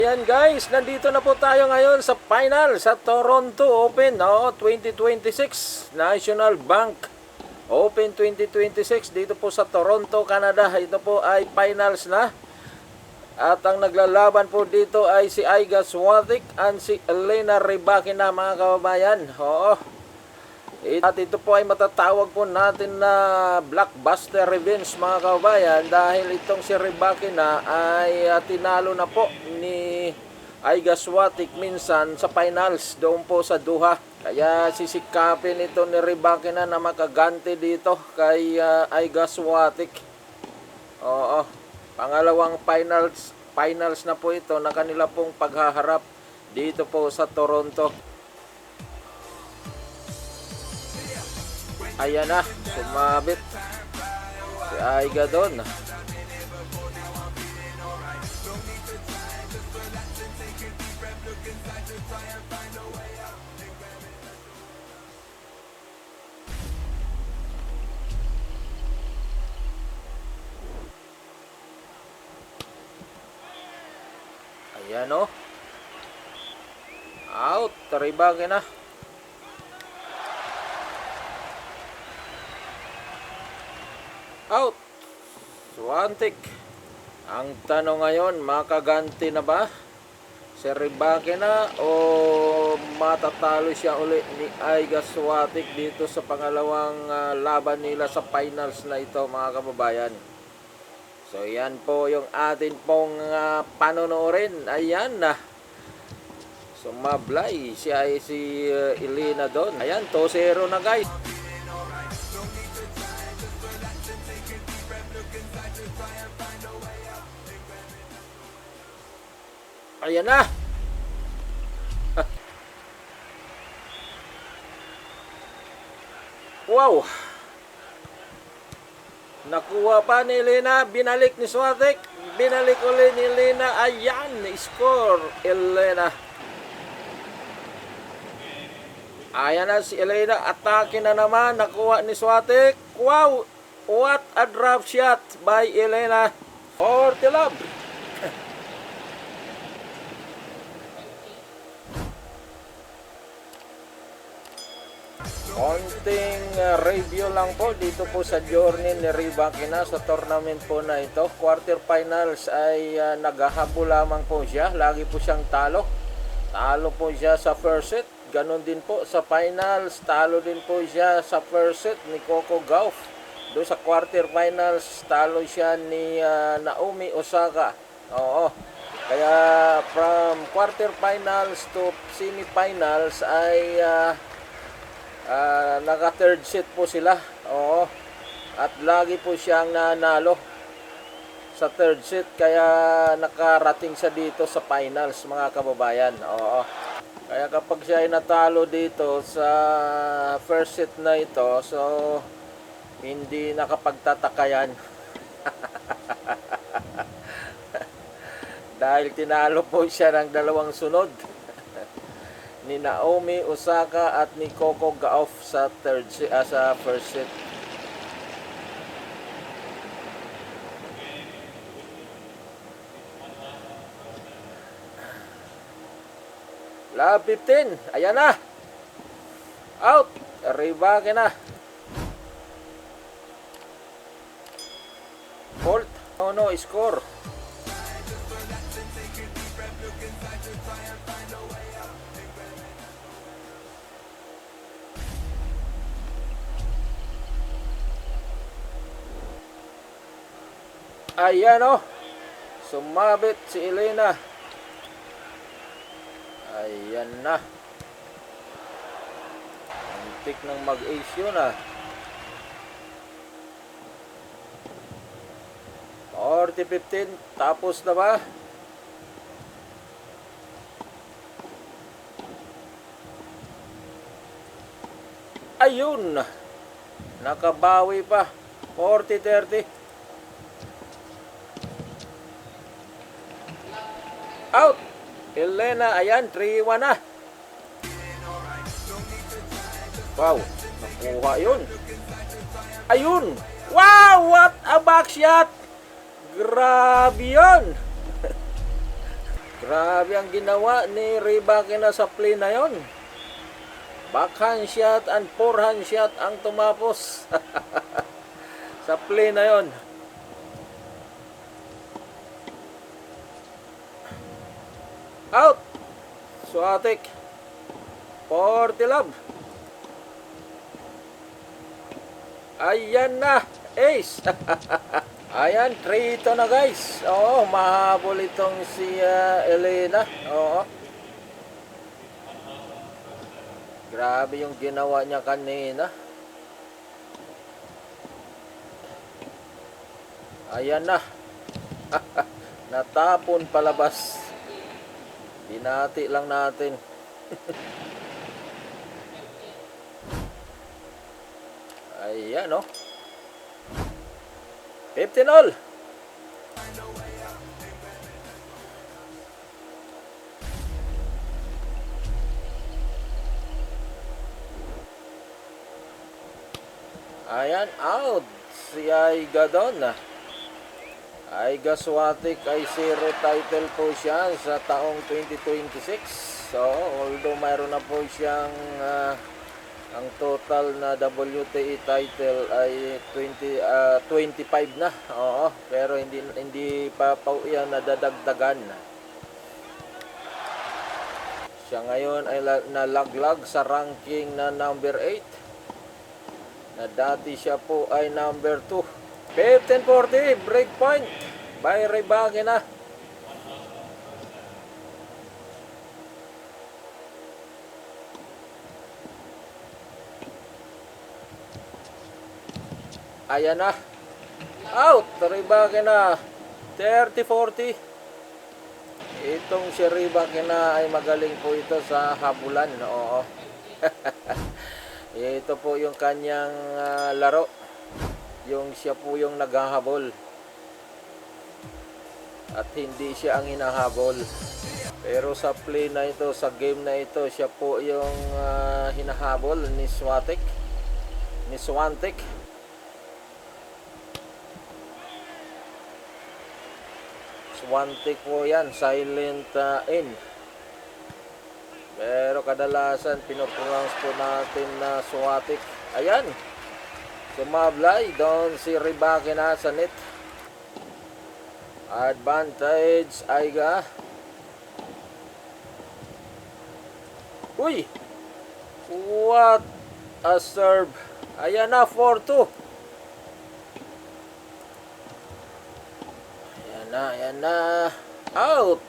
Ayan guys, nandito na po tayo ngayon sa final sa Toronto Open 2026 National Bank Open 2026 dito po sa Toronto, Canada. Ito po ay finals na. At ang naglalaban po dito ay si Iga Swiatek and si Elena Rybakina, mga kababayan. At ito po ay matatawag po natin na blockbuster revenge, mga kababayan, dahil itong si Rybakina ay tinalo na po ni Iga Swiatek minsan sa finals doon po sa Doha. Kaya sisikapin ito ni Rybakina na makaganti dito kay Iga Swiatek. Pangalawang finals na po ito na kanila pong paghaharap dito po sa Toronto. Ayan na, sumabit si Iga doon. Ayan o. Out, Rybakina. Out. Swiatek. Ang tanong ngayon, makaganti na ba si Rybakina o matatalo siya uli ni Iga Swiatek dito sa pangalawang laban nila sa finals na ito, mga kababayan. So yan po yung atin pong panonorin. Ayan na. Sumablay si Elena doon. Ayan, 2-0 na guys. Ayan na. Wow. Nakuha pa ni Elena, binalik ni Swiatek, binalik ulit ni Elena. Ayan, score Elena. Ayan na si Elena, atake na naman, nakuha ni Swiatek. Wow, what a drop shot by Elena. 40 love. Konting review lang po dito po sa journey ni Rybakina sa tournament po na ito. Quarterfinals ay naghahabol lamang po siya. Lagi po siyang talo. Talo po siya sa first set. Ganon din po sa finals. Talo din po siya sa first set ni Coco Gauff. Doon sa quarterfinals, talo siya ni Naomi Osaka. Kaya from quarterfinals to semifinals ay naka third set po sila. At lagi po siyang nanalo sa third set, kaya nakarating siya dito sa finals, mga kababayan. Kaya kapag siya ay natalo dito sa first set na ito, so hindi nakapagtataka yan. Dahil tinalo po siya ng dalawang sunod ni Naomi Osaka at ni Coco Gauff sa sa first set. Love 15. Ayan na. Out. Rybakina. Fault. No score. Ayan o. Sumabit si Elena. Ayan na. Antik ng mag-ace yun ah. 40-15. Tapos na ba? Ayun. Nakabawi pa. 40-30. Out. Elena, ayan, 3-1 na. Wow, nakuha yun. Ayun. Wow, what a back shot. Grabe yun. Grabe ang ginawa ni Rybakina sa play na yon. Backhand shot and forehand shot ang tumapos sa play na yon. Out! Swatik. 40 love. Ayan na. Ace. Ayan, 3-2 na guys. Oo, mahabol itong si Elena. Oo. Grabe yung ginawa niya kanina. Ayan na. Natapon palabas. Binati lang natin. Ayan, oh. 15 all. Ayan, out. Si Aiga doon. Aiga Swatik ay 0 title po siya sa taong 2026. So, although mayroon na po siyang ang total na WTA title ay 25 na. Oo, pero hindi pa yan nadadagdagan. Siya ngayon ay nalaglag sa ranking na number 8. Na dati siya po ay number 2. 15-40 break point by Rybakina. Ayan na. Out. Rybakina. 30-40. Itong si Rybakina ay magaling po ito sa habulan. Oo. Ito po yung kanyang laro. Yung siya po yung naghahabol. At hindi siya ang hinahabol. Pero sa play na ito, sa game na ito, siya po yung hinahabol ni Swatik. Ni Swantik. Swantik po yan, silent in. Pero kadalasan pinupronounce po natin na Swatik. Ayan. Sumablay doon si Rybakina sa net. Advantage Aiga. Uy! What a serve. Ayan na, 4-2. Ayan na. Out.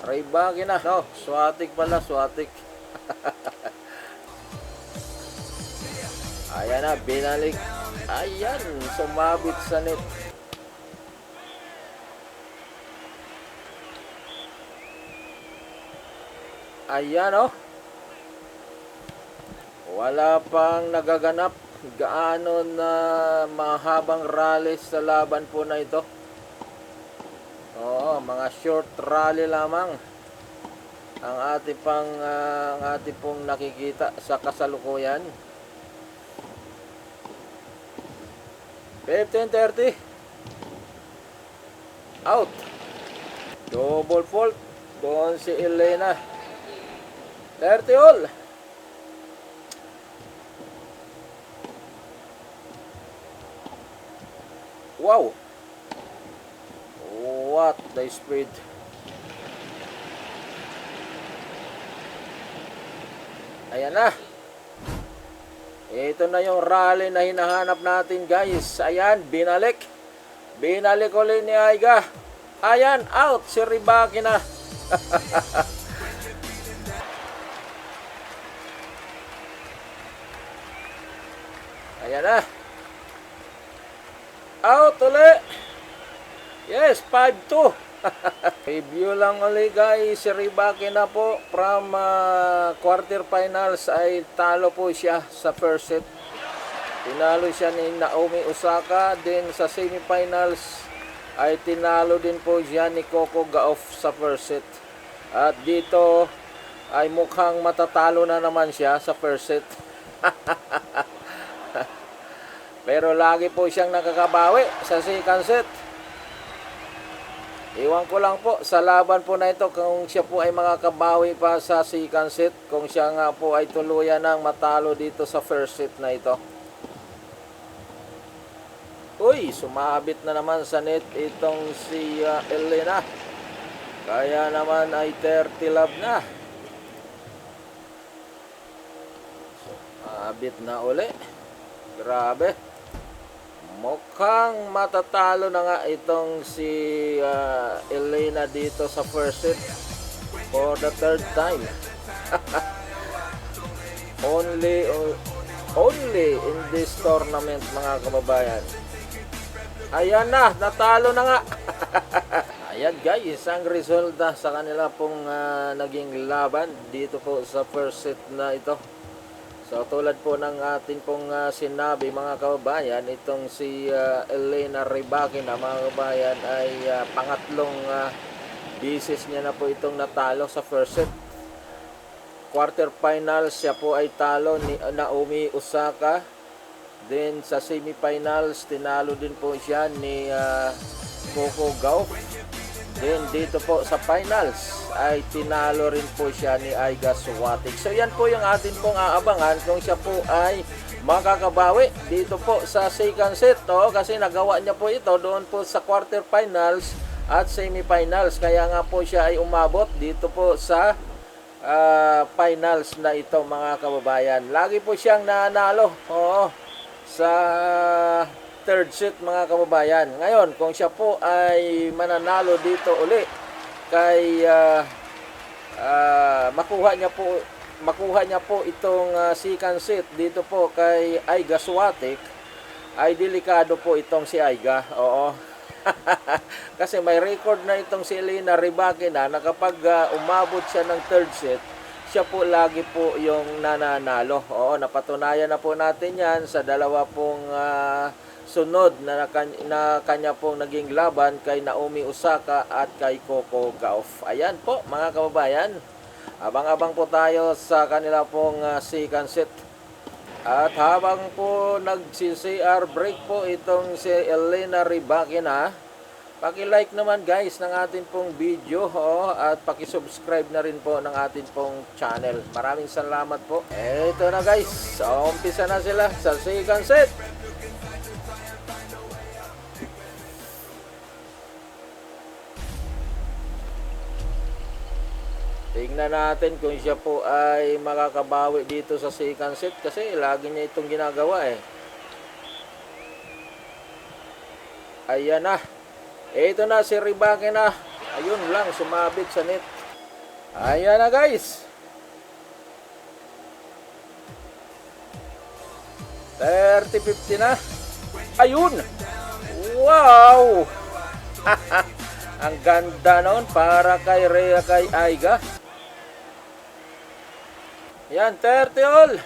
Rybakina. No, Swatik pala, Swatik. Ayan na, binalik. Ayan, sumabit sa net. Ayan, oh. Wala pang nagaganap. Gaano na mahabang rally sa laban po na ito. Oo, mga short rally lamang ang ating pong nakikita sa kasalukuyan. 15-30. Out. Double fault. Doon si Elena. 30 all. Wow. What the speed. Ayan na. Ito na yung rally na hinahanap natin guys. Ayan, binalik. Binalik ulit ni Aiga. Ayan, out si Rybakina. Ayan na. Out ulit. Yes, 5-2. Review lang ulit guys. Si Rybakina po from quarterfinals ay talo po siya sa first set. Tinalo siya ni Naomi Osaka. Then sa semifinals ay tinalo din po siya ni Coco Gauff sa first set. At dito ay mukhang matatalo na naman siya sa first set. Pero lagi po siyang nakakabawi sa second set. Iwan ko lang po sa laban po na ito kung siya po ay makakabawi pa sa second set, kung siya nga po ay tuluyan ng matalo dito sa first set na ito. Uy, sumabit na naman sa net itong si Elena. Kaya naman ay 30 love na. Sumabit na uli. Grabe. Mukhang matatalo na nga itong si Elena dito sa first set for the third time. only in this tournament, mga kababayan. Ayan na, natalo na nga. Ayan guys, ang resulta sa kanila pong naging laban dito po sa first set na ito. So tulad po ng atin pong sinabi, mga kababayan, itong si Elena Rybakina, mga kababayan, ay pangatlong bisis niya na po itong natalo sa first set. Quarterfinals siya po ay talo ni Naomi Osaka. Then sa semifinals tinalo din po siya ni Coco Gauff. Then dito po sa finals ay tinalo rin po siya ni Iga Swiatek. So yan po yung atin pong aabangan kung siya po ay makakabawi dito po sa second set. Kasi nagawa niya po ito doon po sa quarterfinals at semifinals. Kaya nga po siya ay umabot dito po sa finals na ito, mga kababayan. Lagi po siyang nanalo sa third set, mga kababayan. Ngayon, kung siya po ay mananalo dito uli kay makuha niya po itong second set dito po kay Iga Swiatek, ay delikado po itong si Iga. Kasi may record na itong si Elena Rybakina na kapag umabot siya ng third set, siya po lagi po yung nananalo. Napatunayan na po natin yan sa dalawa pong sunod na kanya pong naging laban kay Naomi Osaka at kay Coco Gauff. Ayan po, mga kababayan, abang-abang po tayo sa kanila pong second set. At habang po nagsi-CR break po itong si Elena Rybakina, paki-like naman guys ng atin pong video at paki-subscribe na rin po ng atin pong channel. Maraming salamat po. Ito na guys, umpisa na sila sa second set. Tingnan natin kung siya po ay makakabawi dito sa second set kasi lagi niya itong ginagawa Ayan na. Ito na si Rybakina. Ayun lang, sumabit sa net. Ayan na guys. 30-50 na. Ayun. Wow. Ang ganda noon para kay Iga. Yan, 30 all.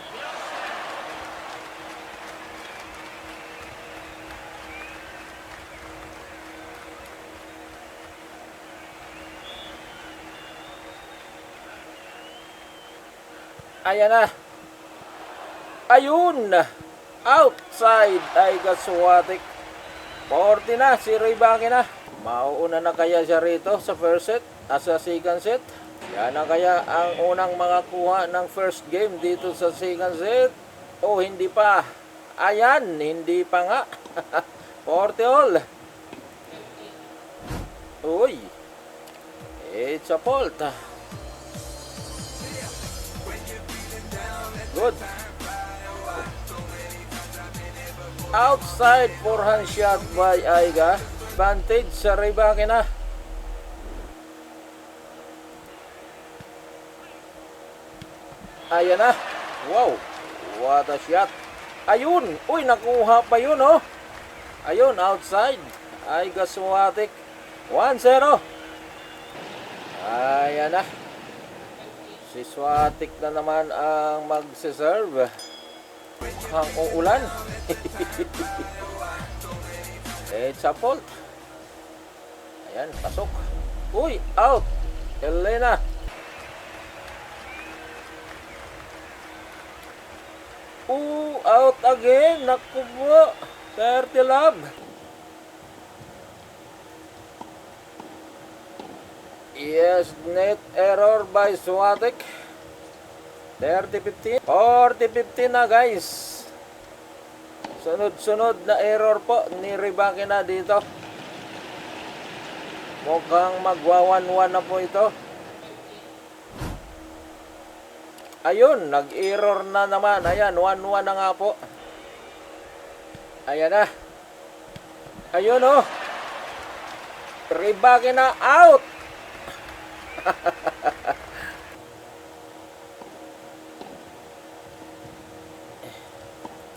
Ayan na. Ayun. Outside Iga Swiatek. 40 na si Rybakina. Mauuna na kaya siya rito sa first set at sa second set? Yan na kaya ang unang makakuha ng first game dito sa second set? O hindi pa? Ayan, hindi pa nga. 40 all. Uy. It's a fault. Good. Outside forehand shot by Iga. Advantage sa Rybakina. Ayan na. Wow. What a shot. Ayun. Uy, nakuha pa yun Ayun, outside. Iga Swiatek. 1-0. Ayan na. Si Swiatek na naman ang magsiserve. Mukhang uulan. It's a fault. Ayan, pasok. Uy, out. Elena. Out again. Naku po. 30 love. Yes, net error by Swatek. 30-15. 40-15 na guys. Sunod-sunod na error po ni Ribaki na dito. Mukhang magwa-1-1 na po ito. Ayun, nag-error na naman. Ayan, 1-1 na nga po. Ayan na. Ayun oh. Ribaki na out.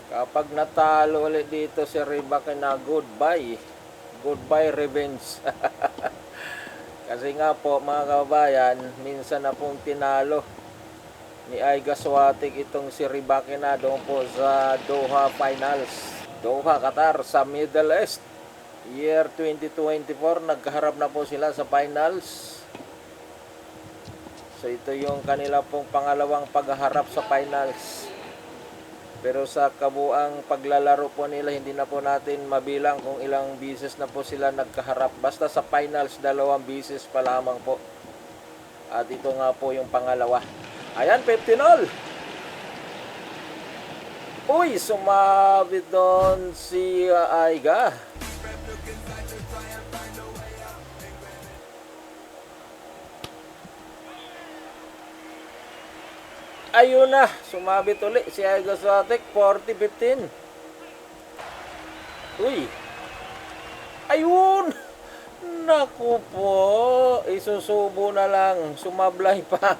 Kapag natalo ulit dito si Ribaki na, goodbye. Goodbye revenge. Kasi nga po mga kababayan, minsan na pong tinalo ni Aiga Swatik itong si Ribaki na doon po sa Doha Finals. Doha, Qatar sa Middle East. Year 2024, nagkaharap na po sila sa finals. So ito yung kanila pong pangalawang pagharap sa finals. Pero sa kabuang paglalaro po nila, hindi na po natin mabilang kung ilang bisis na po sila nagkaharap. Basta sa finals, 2 bisis pa lamang po. At ito nga po yung pangalawa. Ayan, 15-all. Uy, sumabit doon si Aiga. Ayun na, sumabit ulit si Aiga Swatek, 40-15. Uy. Ayun. Naku po, isusubo na lang, sumablay pa.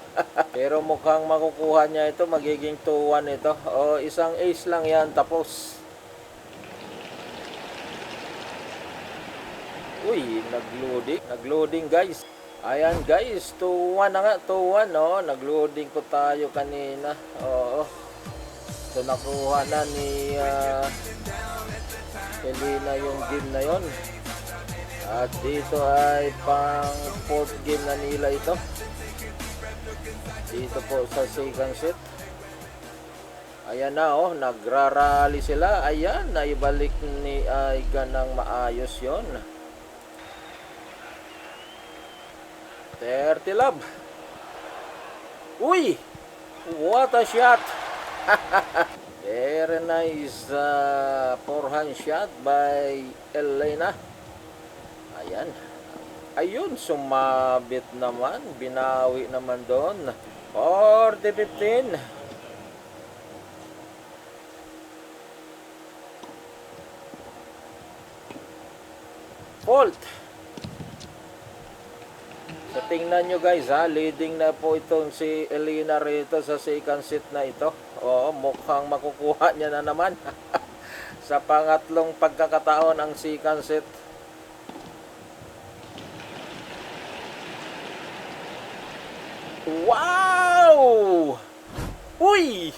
Pero mukhang makukuha niya ito, magiging 2-1 ito. O, isang ace lang yan, tapos. Uy, nagloading guys. Ayan guys, 2-1 na nga, 2-1 no. Nagloading po tayo kanina. Oo. So nakuha na ni Elena yung game na yon. At dito ay pang 4th game na nila ito. Dito po sa second set. Ayan na oh, nagrarally sila. Ayan, naibalik ni Aiga ng maayos yon. 30 love. Uy! What a shot! Very nice forehand shot by Elena. Ayan. Ayun, sumabit naman. Binawi naman doon. 40-15. Fault. So tingnan nyo guys ha, leading na po itong si Elena rito sa second set na ito. Oo, mukhang makukuha niya na naman. Sa pangatlong pagkakataon ang second set. Wow! Uy!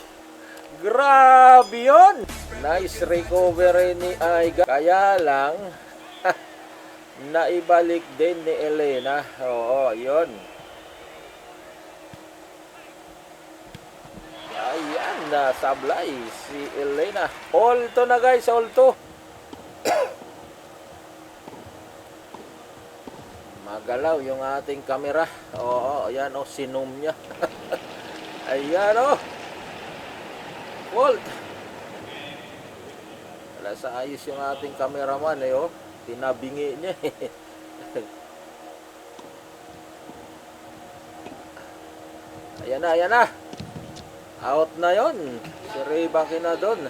Grabe yun! Nice recovery ni Aiga. Kaya lang, naibalik din ni Elena. Oo, yun. Ayan na, sablay si Elena. All to na guys, all to. Magalaw yung ating camera. Oo, ayan o, sinum niya. Ayan o. Fault. Wala sa ayos yung ating cameraman eh o. Tinabingi niya. Ayan na, ayan na. Out na yon. Si Ribaki na doon.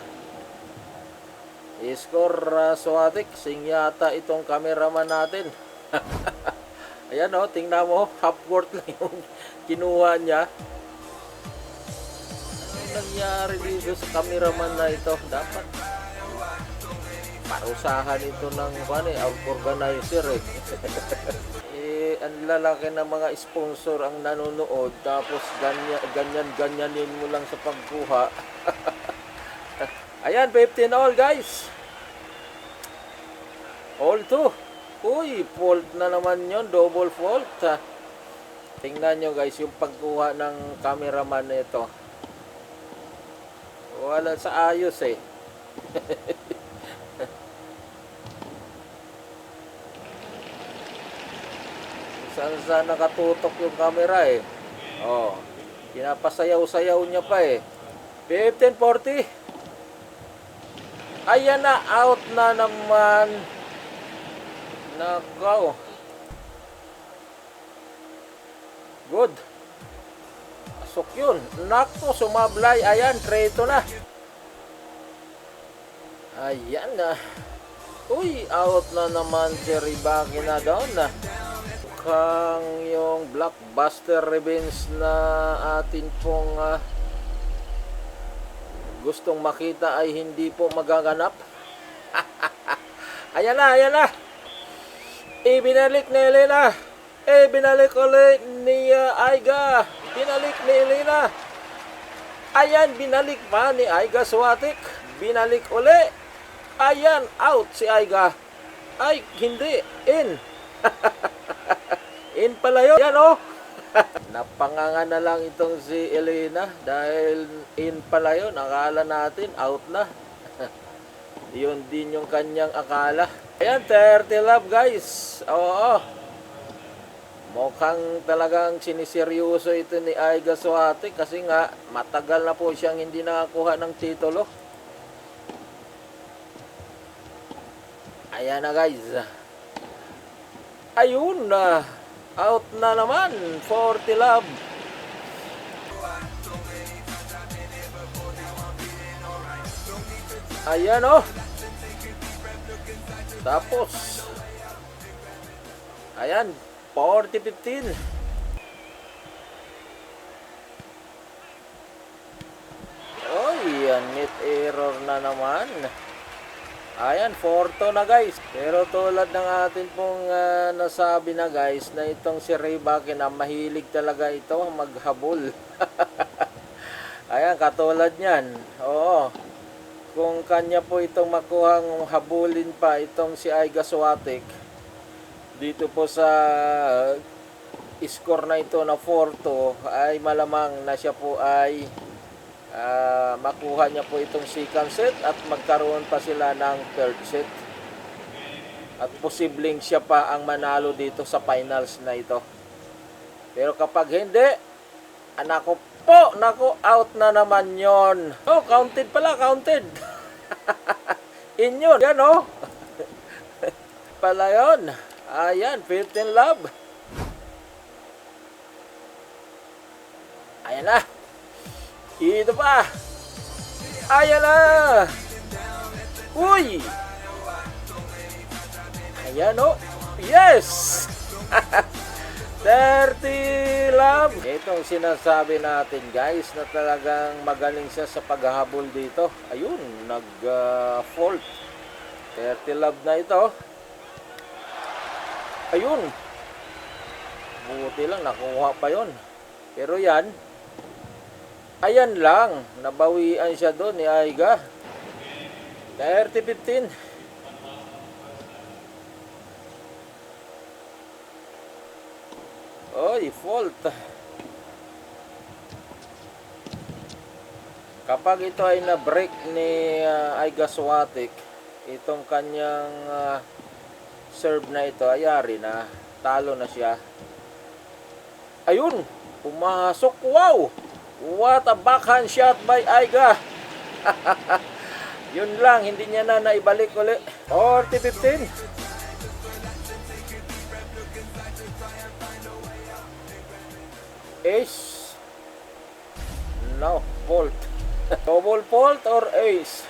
I-score Swatek. Sing yata itong cameraman natin. Ayan o, tingnan mo. Half court lang yung kinuha niya. Ano nangyari dito sa cameraman na ito? Dapat parusahan ito ng organizer eh. Ang lalaki ng mga sponsor ang nanonood, tapos ganyanin mo lang sa pagkuha. Ayan, 15 all guys. All 2. Uy, fault na naman yon, double fault. Tingnan nyo guys yung pagkuha ng cameraman nito. Wala sa ayos eh. Sa Saan nakatutok yung camera eh. Oh, pinapasayaw-sayaw niya pa eh. 1540. Ayan na, out na naman. Nakaw. Good. Pasok yun. Nako, sumablay. Ayan, treto na. Ayan na. Uy, out na naman si Rybaki na doon na. Mukhang yung blockbuster revenge na atin pong gustong makita ay hindi po magaganap. Ayan na, ayan na. Ibinalik ni Elena. Binalik ulit ni Aiga. Binalik ni Elena. Ayan, binalik pa ni Aiga Swatik. Binalik ulit. Ayan, out si Aiga. Ay, hindi. In. In pala yun. Yan o. Napanganga na lang itong si Elena. Dahil in pala yun. Akala natin out na. Yun din yung kanyang akala. Ayan, 30 love guys. Oo. Mukhang talagang siniseryoso ito ni Aiga Swatik. Kasi nga, matagal na po siyang hindi nakakuha ng titulo. Ayan na guys. Ayun na. Out na naman. 40 love. Ayan o. Tapos. Ayan. 40-15. Oh, yan. Net error na naman. Ayan, 4-2 na guys. Pero tulad ng atin pong nasabi na guys, na itong si Rybaki na mahilig talaga ito maghabol. Ayan, katulad niyan. Oo. Kung kanya po itong makuhang habulin pa itong si Aiga Swatik, dito po sa score na ito na 4-2, ay malamang na siya po ay makuha niya po itong second set at magkaroon pa sila ng third set. At posibleng siya pa ang manalo dito sa finals na ito. Pero kapag hindi, anako po, nako, out na naman yon. Oh, counted pala, counted. In yun, yan oh. Pala yun. Ayan, 15 love. Ayan na. Ito pa. Ayan na. Uy. Ayan o. Yes. 30 love. Itong sinasabi natin guys na talagang magaling siya sa paghahabol dito. Ayun, nag-fault. 30 love na ito. Ayun. Buti lang, nakuha pa yon. Pero yan, ayan lang, nabawian siya doon ni Aiga. 30-15. Oy, fault. Kapag ito ay na-break ni Aiga Swatik, itong kanyang serve na ito, ayari na, talo na siya. Ayun, pumasok. Wow! What a backhand shot by Aiga. Yun lang, hindi niya na naibalik ulit. 40-15. Ace. No, fault. Double fault or ace?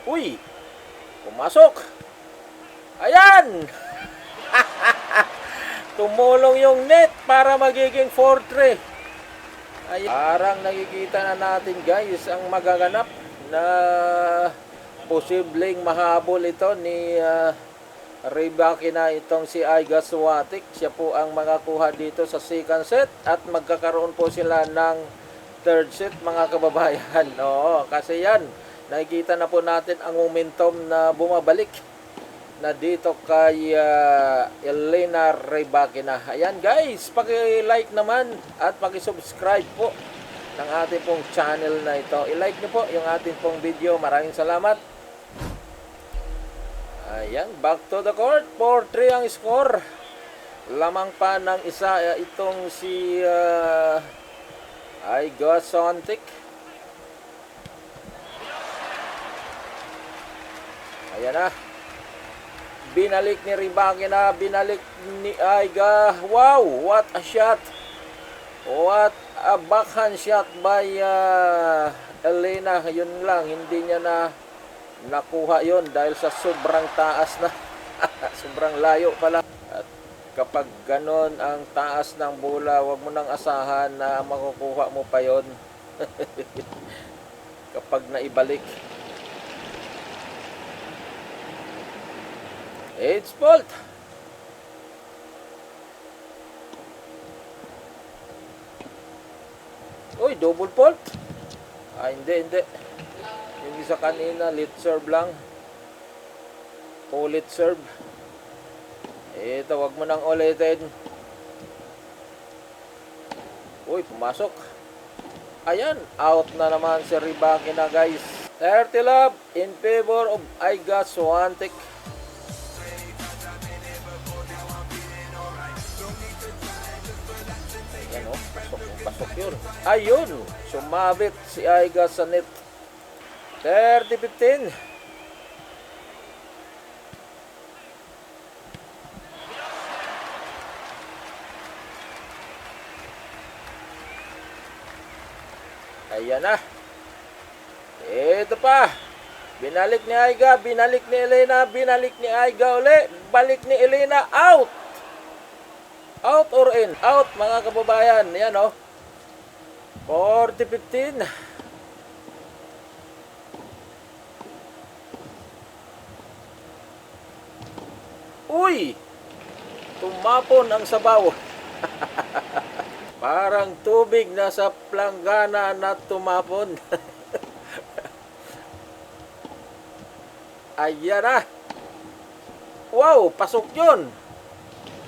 Uy! Pumasok. Ayan! Tumulong yung net para magiging 4-3. Ayan. Parang nakikita na natin guys ang magaganap na posibleng mahabol ito ni Rybaki na itong si Aiga Swatik. Siya po ang makakuha dito sa second set at magkakaroon po sila ng third set mga kababayan. Oo, kasi yan, nakikita na po natin ang momentum na bumabalik na dito kay Elena Rybaki na. Ayan guys, paki-like naman at paki-subscribe po ng ating pong channel na ito. I-like nyo po yung ating pong video. Maraming salamat. Ayan, back to the court. 4-3 ang score. Lamang pa ng isa itong si Iga Swiatek. Ayan na. Binalik ni Rybakina, binalik ni Iga. Wow, what a shot. What a backhand shot by Elena. Yun lang, hindi niya na nakuha yon dahil sa sobrang taas na. Sobrang layo pala. At kapag ganon ang taas ng bola, wag mo nang asahan na makukuha mo pa yon. Kapag naibalik. It's fault. Uy, double fault. Hindi. Yung isa kanina, lit serve lang. Ulit serve. Ito, wag mo nang ulitin. Uy, pumasok. Ayan, out na naman si Rybakina, guys. 30 love in favor of Iga Swiatek. Ayan, oh, pasok yun. Ayun, sumabit si Iga sa net. 30-15. Ayan na. Ito pa. Binalik ni Iga, binalik ni Elena, binalik ni Iga uli. Balik ni Elena, out. Out or in? Out, mga kababayan. Yan, oh. 40-15. Uy! Tumapon ang sabaw. Parang tubig na sa planggana na tumapon. Ayan na. Wow, pasok yun.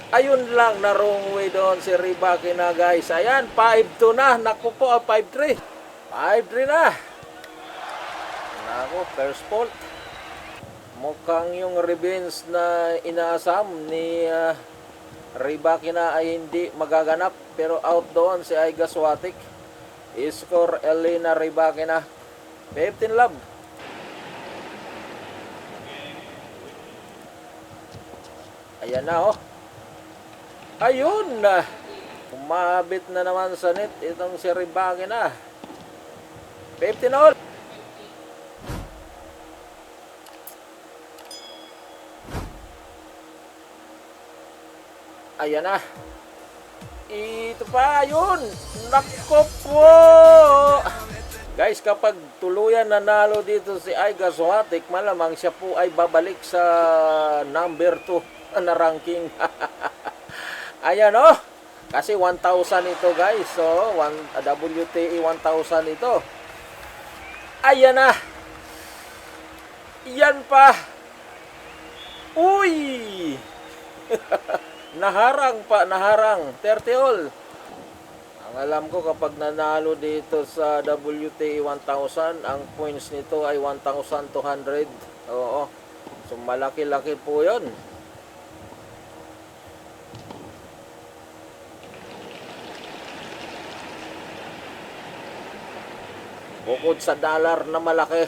Ayun lang na wrong way doon si Rybakina, guys. Ayan, 5-2 na. Naku po, 5-3. 5-3 na. Naku, first fault. Mukhang yung revenge na inaasam ni Rybakina ay hindi magaganap. Pero out doon si Iga Swiatek. I-score Elena Rybakina. 15 love. Ayan na, oh. Ayun na. Umabit na naman sa net itong si Rybakina. 15 all. Ayan na. Ito pa, ayun. Nako po. Guys, kapag tuluyan nanalo dito si Iga Swiatek, malamang siya po ay babalik sa number 2 na ranking. Ayan, oh. Kasi 1,000 ito, guys. So, WTA 1,000 ito. Ayan na. Yan pa. Uy! Naharang pa, naharang. 30 all. Ang alam ko kapag nanalo dito sa WTA 1,000, ang points nito ay 1,200. Oo. So, malaki-laki po yun. Bukod sa dollar na malaki,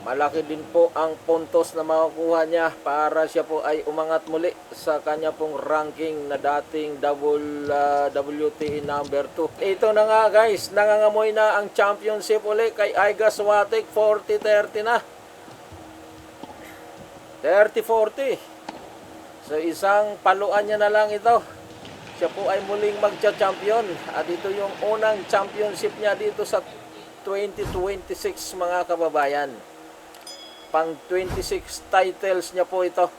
malaki din po ang puntos na makukuha niya para siya po ay umangat muli sa kanya pong ranking na dating WTA number 2. Ito na nga, guys, nangangamoy na ang championship uli kay Iga Swiatek. 40-30 na. 30-40. So isang paluan niya na lang ito. Siya po ay muling magcha-champion. At ito yung unang championship niya dito sa 2026, mga kababayan. Pang 26 titles niya po ito.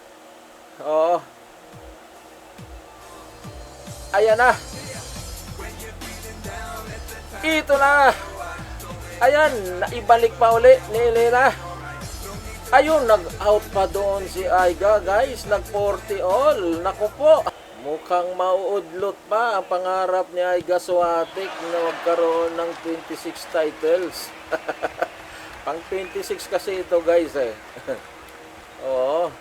Oo. Ayan na. Ito na. Ayan, naibalik pa uli ni Elena. Ayun, nag-out pa doon si Iga, guys. Nag-40 all. Naku po. Mukhang mauudlot pa ang pangarap ni Iga Swiatek na magkaroon ng 26 titles. Pang 26 kasi ito, guys, eh. Oo.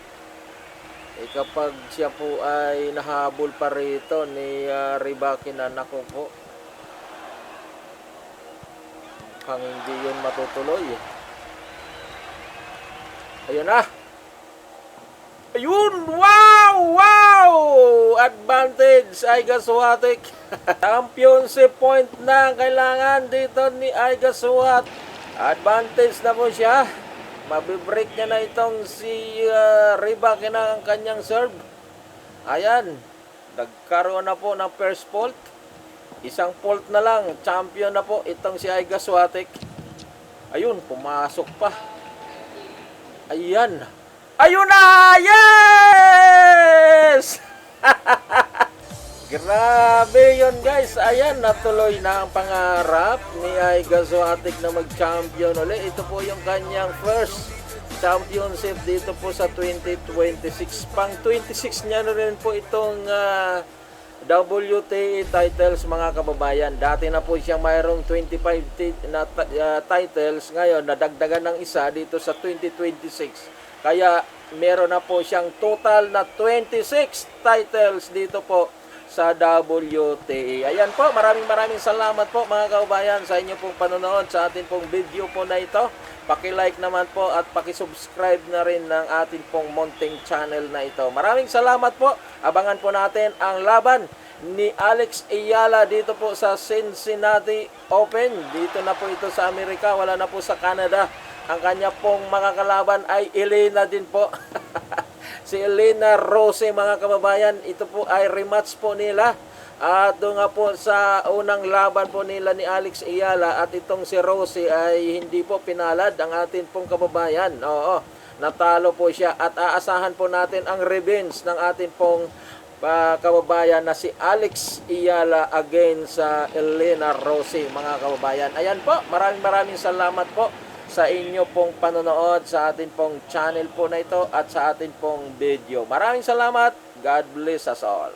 kapag siya po ay nahabol pa rito ni Rybakina, nako po, mukhang hindi yun matutuloy. Ayun na. Ayun! Wow! Wow! Advantage Iga Swiatek. Championship point na kailangan dito ni Iga Swiatek. Advantage na po siya. Mabibreak niya na itong si Rybakina ang kanyang serve. Ayan. Nagkaroon na po ng first fault. Isang fault na lang. Champion na po itong si Iga Swiatek. Ayun, pumasok pa. Ayan. Ayun na! Yes! Grabe yun guys. Ayan, natuloy na ang pangarap ni Iga Swiatek na mag-champion ulit. Ito po yung kanyang first championship dito po sa 2026. Pang 26 niya na rin po itong WTA titles, mga kababayan. Dati na po siyang mayroong 25 titles. Ngayon, nadagdagan ng isa dito sa 2026. Kaya meron na po siyang total na 26 titles dito po sa WTA. Ayan po, maraming salamat po mga kababayan sa inyo pong panonood sa atin pong video po na ito. Paki-like naman po at paki-subscribe na rin ng atin pong munting channel na ito. Maraming salamat po. Abangan po natin ang laban ni Alex Ayala dito po sa Cincinnati Open. Dito na po ito sa Amerika, wala na po sa Canada. Ang kanya pong makakalaban ay Elena din po. Si Elena Rose, mga kababayan. Ito po ay rematch po nila. At doon nga po sa unang laban po nila ni Alex Ayala at itong si Rose ay hindi po pinalad ang atin pong kababayan. Oo, natalo po siya at aasahan po natin ang revenge ng atin pong kababayan na si Alex Ayala against sa Elena Rose, mga kababayan. Ayan po, maraming salamat po sa inyo pong panonood sa atin pong channel po na ito at sa atin pong video. Maraming salamat. God bless us all.